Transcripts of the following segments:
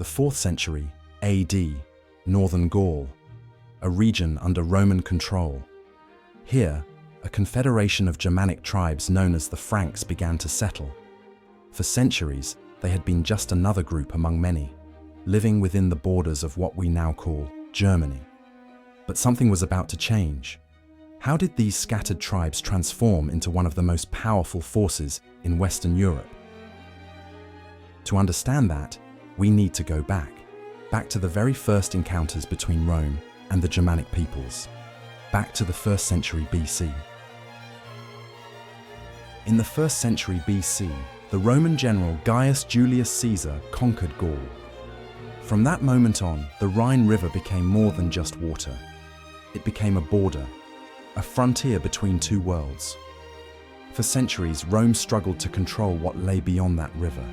The 4th century AD, Northern Gaul, a region under Roman control. Here, a confederation of Germanic tribes known as the Franks began to settle. For centuries, they had been just another group among many, living within the borders of what we now call Germany. But something was about to change. How did these scattered tribes transform into one of the most powerful forces in Western Europe? To understand that, we need to go back to the very first encounters between Rome and the Germanic peoples, back to the 1st century BC. In the 1st century BC, the Roman general Gaius Julius Caesar conquered Gaul. From that moment on, the Rhine River became more than just water. It became a border, a frontier between two worlds. For centuries, Rome struggled to control what lay beyond that river.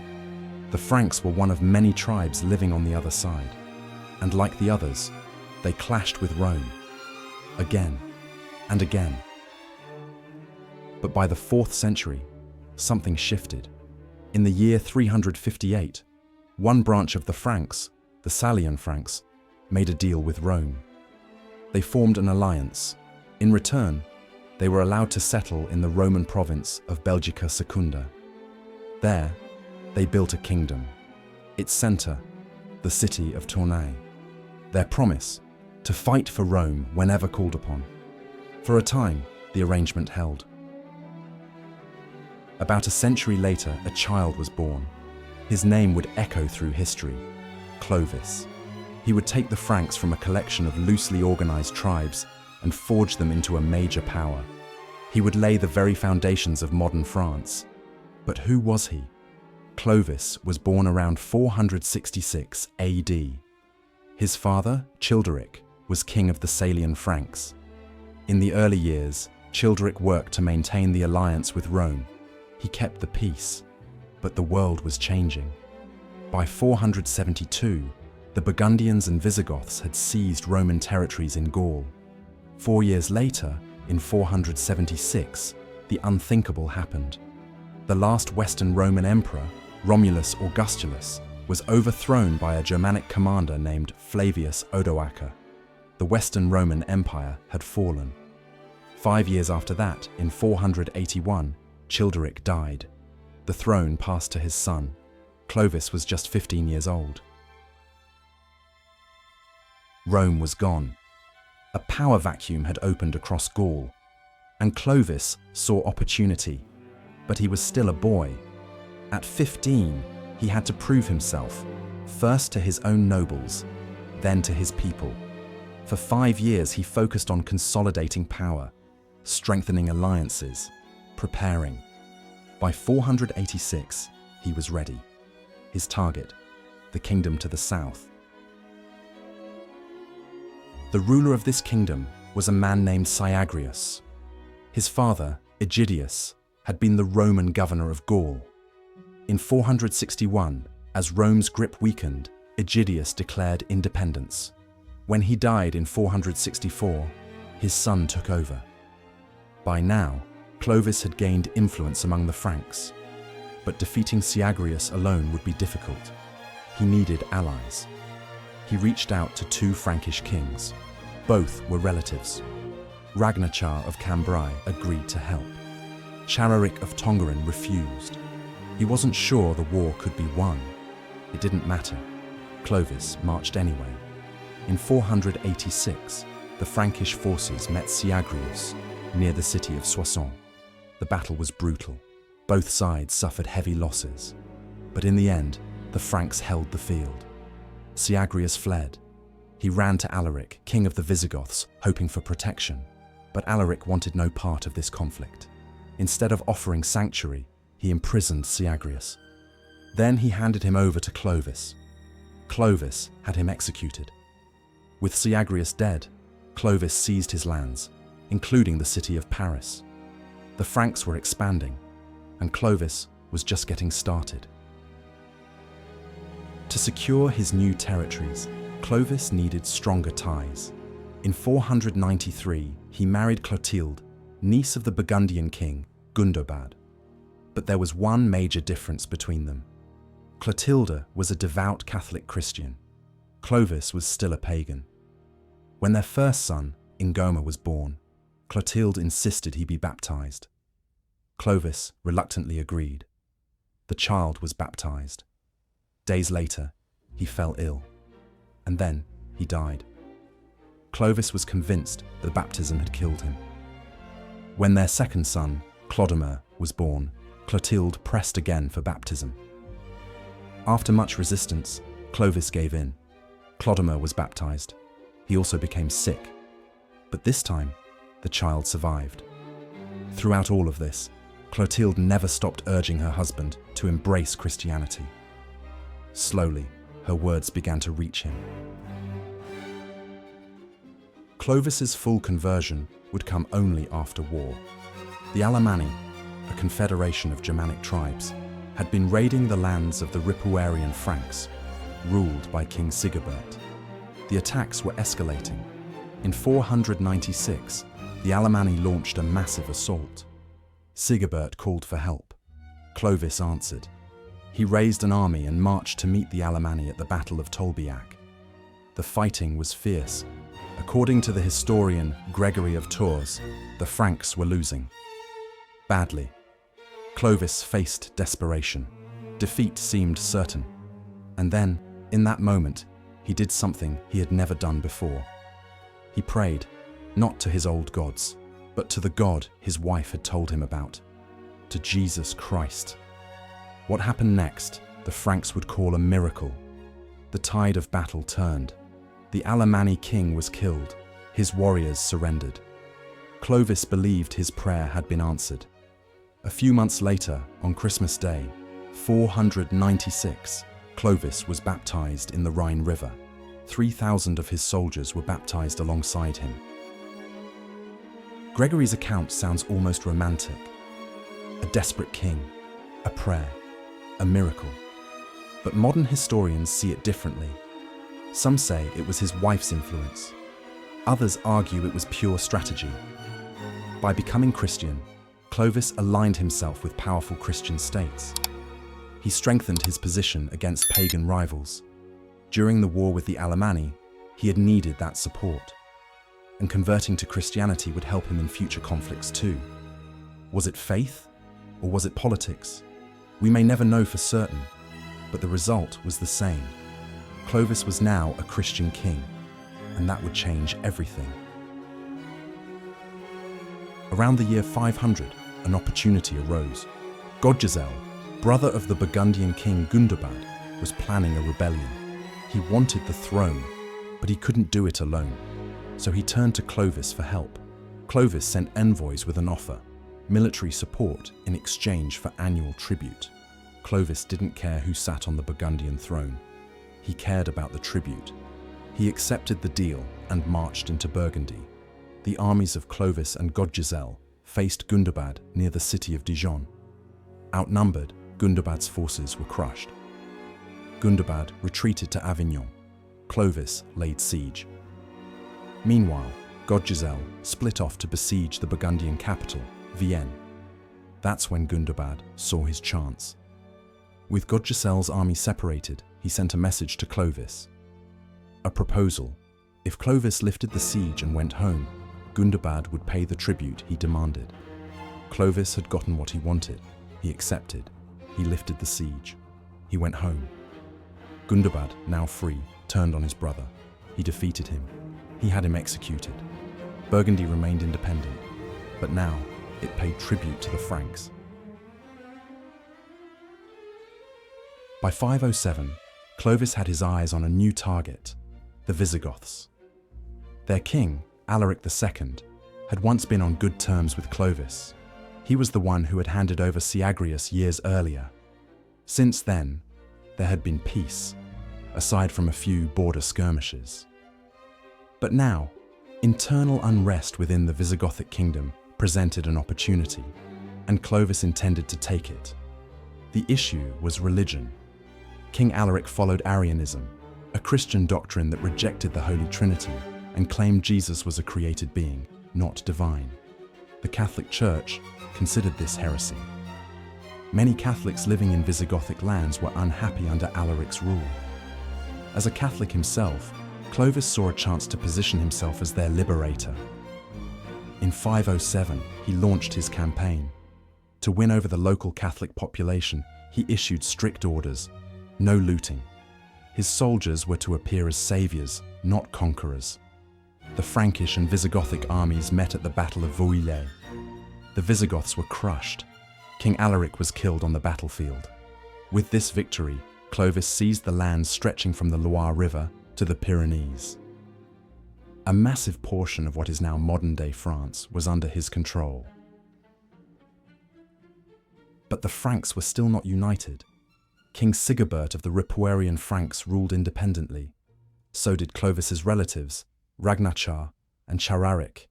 The Franks were one of many tribes living on the other side, and like the others, they clashed with Rome, again and again. But by the 4th century, something shifted. In the year 358, one branch of the Franks, the Salian Franks, made a deal with Rome. They formed an alliance. In return, they were allowed to settle in the Roman province of Belgica Secunda. There, they built a kingdom. Its center, the city of Tournai. Their promise, to fight for Rome whenever called upon. For a time, the arrangement held. About a century later, a child was born. His name would echo through history, Clovis. He would take the Franks from a collection of loosely organized tribes and forge them into a major power. He would lay the very foundations of modern France. But who was he? Clovis was born around 466 AD. His father, Childeric, was king of the Salian Franks. In the early years, Childeric worked to maintain the alliance with Rome. He kept the peace, but the world was changing. By 472, the Burgundians and Visigoths had seized Roman territories in Gaul. 4 years later, in 476, the unthinkable happened. The last Western Roman emperor, Romulus Augustulus, was overthrown by a Germanic commander named Flavius Odoacer. The Western Roman Empire had fallen. 5 years after that, in 481, Childeric died. The throne passed to his son. Clovis was just 15 years old. Rome was gone. A power vacuum had opened across Gaul, and Clovis saw opportunity. But he was still a boy. At 15, he had to prove himself, first to his own nobles, then to his people. For 5 years, he focused on consolidating power, strengthening alliances, preparing. By 486, he was ready. His target, the kingdom to the south. The ruler of this kingdom was a man named Syagrius. His father, Aegidius, had been the Roman governor of Gaul. In 461, as Rome's grip weakened, Aegidius declared independence. When he died in 464, his son took over. By now, Clovis had gained influence among the Franks, but defeating Syagrius alone would be difficult. He needed allies. He reached out to 2 Frankish kings. Both were relatives. Ragnachar of Cambrai agreed to help. Chararic of Tongeren refused. He wasn't sure the war could be won. It didn't matter. Clovis marched anyway. In 486, the Frankish forces met Syagrius near the city of Soissons. The battle was brutal. Both sides suffered heavy losses. But in the end, the Franks held the field. Syagrius fled. He ran to Alaric, king of the Visigoths, hoping for protection. But Alaric wanted no part of this conflict. Instead of offering sanctuary, he imprisoned Syagrius. Then he handed him over to Clovis. Clovis had him executed. With Syagrius dead, Clovis seized his lands, including the city of Paris. The Franks were expanding, and Clovis was just getting started. To secure his new territories, Clovis needed stronger ties. In 493, he married Clotilde, niece of the Burgundian king, Gundobad. But there was one major difference between them. Clotilde was a devout Catholic Christian. Clovis was still a pagan. When their first son, Ingoma, was born, Clotilde insisted he be baptized. Clovis reluctantly agreed. The child was baptized. Days later, he fell ill, and then he died. Clovis was convinced the baptism had killed him. When their second son, Clodomir, was born, Clotilde pressed again for baptism. After much resistance, Clovis gave in. Clodomir was baptized. He also became sick, but this time, the child survived. Throughout all of this, Clotilde never stopped urging her husband to embrace Christianity. Slowly, her words began to reach him. Clovis's full conversion would come only after war. The Alemanni, a confederation of Germanic tribes, had been raiding the lands of the Ripuarian Franks, ruled by King Sigebert. The attacks were escalating. In 496, the Alemanni launched a massive assault. Sigebert called for help. Clovis answered. He raised an army and marched to meet the Alemanni at the Battle of Tolbiac. The fighting was fierce. According to the historian Gregory of Tours, the Franks were losing. Badly. Clovis faced desperation. Defeat seemed certain. And then, in that moment, he did something he had never done before. He prayed, not to his old gods, but to the God his wife had told him about, to Jesus Christ. What happened next, the Franks would call a miracle. The tide of battle turned. The Alemanni king was killed. His warriors surrendered. Clovis believed his prayer had been answered. A few months later, on Christmas Day, 496, Clovis was baptized in the Rhine River. 3,000 of his soldiers were baptized alongside him. Gregory's account sounds almost romantic. A desperate king, a prayer, a miracle. But modern historians see it differently. Some say it was his wife's influence. Others argue it was pure strategy. By becoming Christian, Clovis aligned himself with powerful Christian states. He strengthened his position against pagan rivals. During the war with the Alemanni, he had needed that support. And converting to Christianity would help him in future conflicts too. Was it faith, or was it politics? We may never know for certain, but the result was the same. Clovis was now a Christian king, and that would change everything. Around the year 500, an opportunity arose. Godjezel, brother of the Burgundian king Gundobad, was planning a rebellion. He wanted the throne, but he couldn't do it alone. So he turned to Clovis for help. Clovis sent envoys with an offer, military support in exchange for annual tribute. Clovis didn't care who sat on the Burgundian throne. He cared about the tribute. He accepted the deal and marched into Burgundy. The armies of Clovis and Godjezel faced Gundobad near the city of Dijon. Outnumbered, Gundobad's forces were crushed. Gundobad retreated to Avignon. Clovis laid siege. Meanwhile, Godjezel split off to besiege the Burgundian capital, Vienne. That's when Gundobad saw his chance. With Godjezel's army separated, he sent a message to Clovis. A proposal. If Clovis lifted the siege and went home, Gundobad would pay the tribute he demanded. Clovis had gotten what he wanted. He accepted. He lifted the siege. He went home. Gundobad, now free, turned on his brother. He defeated him. He had him executed. Burgundy remained independent, but now it paid tribute to the Franks. By 507, Clovis had his eyes on a new target, the Visigoths. Their king, Alaric II, had once been on good terms with Clovis. He was the one who had handed over Syagrius years earlier. Since then, there had been peace, aside from a few border skirmishes. But now, internal unrest within the Visigothic kingdom presented an opportunity, and Clovis intended to take it. The issue was religion. King Alaric followed Arianism, a Christian doctrine that rejected the Holy Trinity and claimed Jesus was a created being, not divine. The Catholic Church considered this heresy. Many Catholics living in Visigothic lands were unhappy under Alaric's rule. As a Catholic himself, Clovis saw a chance to position himself as their liberator. In 507, he launched his campaign. To win over the local Catholic population, he issued strict orders: no looting. His soldiers were to appear as saviors, not conquerors. The Frankish and Visigothic armies met at the Battle of Vouillé. The Visigoths were crushed. King Alaric was killed on the battlefield. With this victory, Clovis seized the lands stretching from the Loire River to the Pyrenees. A massive portion of what is now modern-day France was under his control. But the Franks were still not united. King Sigebert of the Ripuarian Franks ruled independently. So did Clovis's relatives, Ragnachar and Chararic.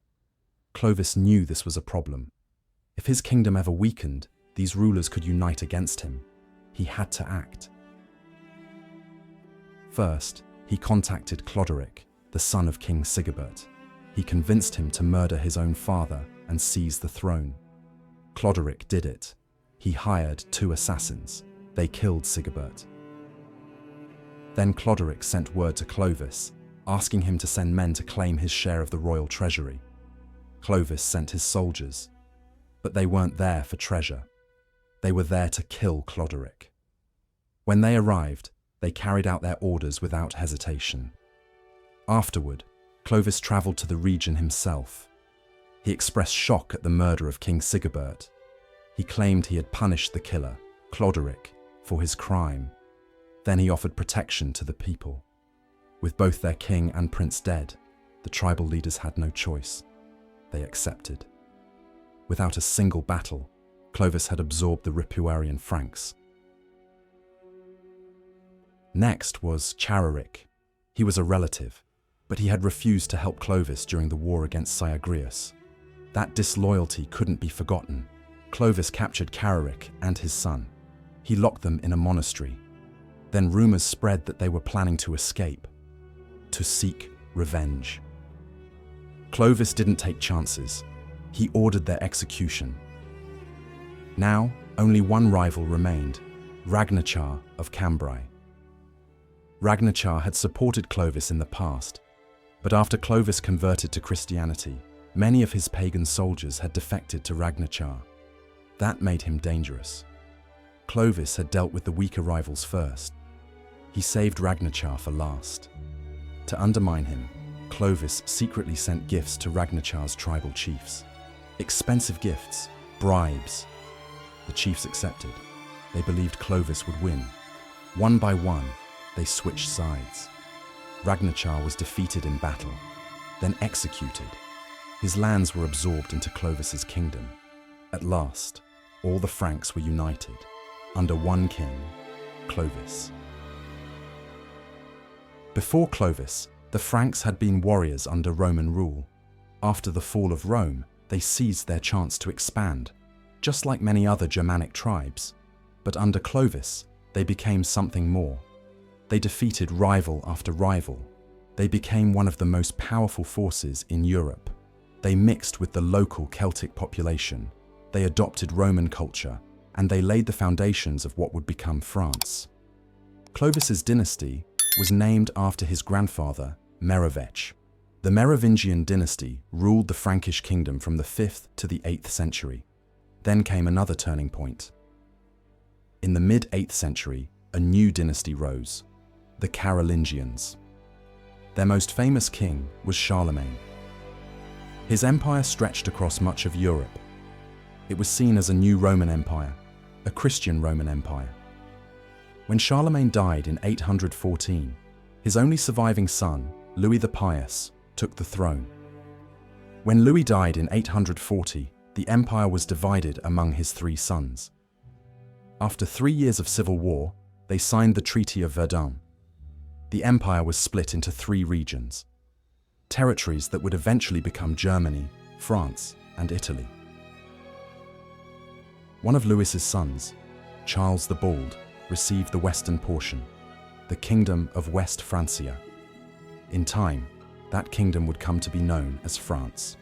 Clovis knew this was a problem. If his kingdom ever weakened, these rulers could unite against him. He had to act. First, he contacted Cloderic, the son of King Sigebert. He convinced him to murder his own father and seize the throne. Cloderic did it. He hired 2 assassins. They killed Sigebert. Then Cloderic sent word to Clovis, asking him to send men to claim his share of the royal treasury. Clovis sent his soldiers, but they weren't there for treasure. They were there to kill Cloderic. When they arrived, they carried out their orders without hesitation. Afterward, Clovis travelled to the region himself. He expressed shock at the murder of King Sigebert. He claimed he had punished the killer, Cloderic, for his crime. Then he offered protection to the people. With both their king and prince dead, the tribal leaders had no choice. They accepted. Without a single battle, Clovis had absorbed the Ripuarian Franks. Next was Chararic. He was a relative, but he had refused to help Clovis during the war against Syagrius. That disloyalty couldn't be forgotten. Clovis captured Chararic and his son. He locked them in a monastery. Then rumors spread that they were planning to escape, to seek revenge. Clovis didn't take chances. He ordered their execution. Now, only one rival remained, Ragnachar of Cambrai. Ragnachar had supported Clovis in the past, but after Clovis converted to Christianity, many of his pagan soldiers had defected to Ragnachar. That made him dangerous. Clovis had dealt with the weaker rivals first. He saved Ragnachar for last. To undermine him, Clovis secretly sent gifts to Ragnachar's tribal chiefs. Expensive gifts, bribes. The chiefs accepted. They believed Clovis would win. One by one, they switched sides. Ragnachar was defeated in battle, then executed. His lands were absorbed into Clovis's kingdom. At last, all the Franks were united, under one king, Clovis. Before Clovis, the Franks had been warriors under Roman rule. After the fall of Rome, they seized their chance to expand, just like many other Germanic tribes. But under Clovis, they became something more. They defeated rival after rival. They became one of the most powerful forces in Europe. They mixed with the local Celtic population. They adopted Roman culture, and they laid the foundations of what would become France. Clovis's dynasty was named after his grandfather, Merovech. The Merovingian Dynasty ruled the Frankish kingdom from the 5th to the 8th century. Then came another turning point. In the mid-8th century, a new dynasty rose, the Carolingians. Their most famous king was Charlemagne. His empire stretched across much of Europe. It was seen as a new Roman Empire, a Christian Roman Empire. When Charlemagne died in 814, his only surviving son, Louis the Pious, took the throne. When Louis died in 840, the empire was divided among his 3 sons. After 3 years of civil war, they signed the Treaty of Verdun. The empire was split into 3 regions, territories that would eventually become Germany, France, and Italy. One of Louis's sons, Charles the Bald, received the western portion, the Kingdom of West Francia. In time, that kingdom would come to be known as France.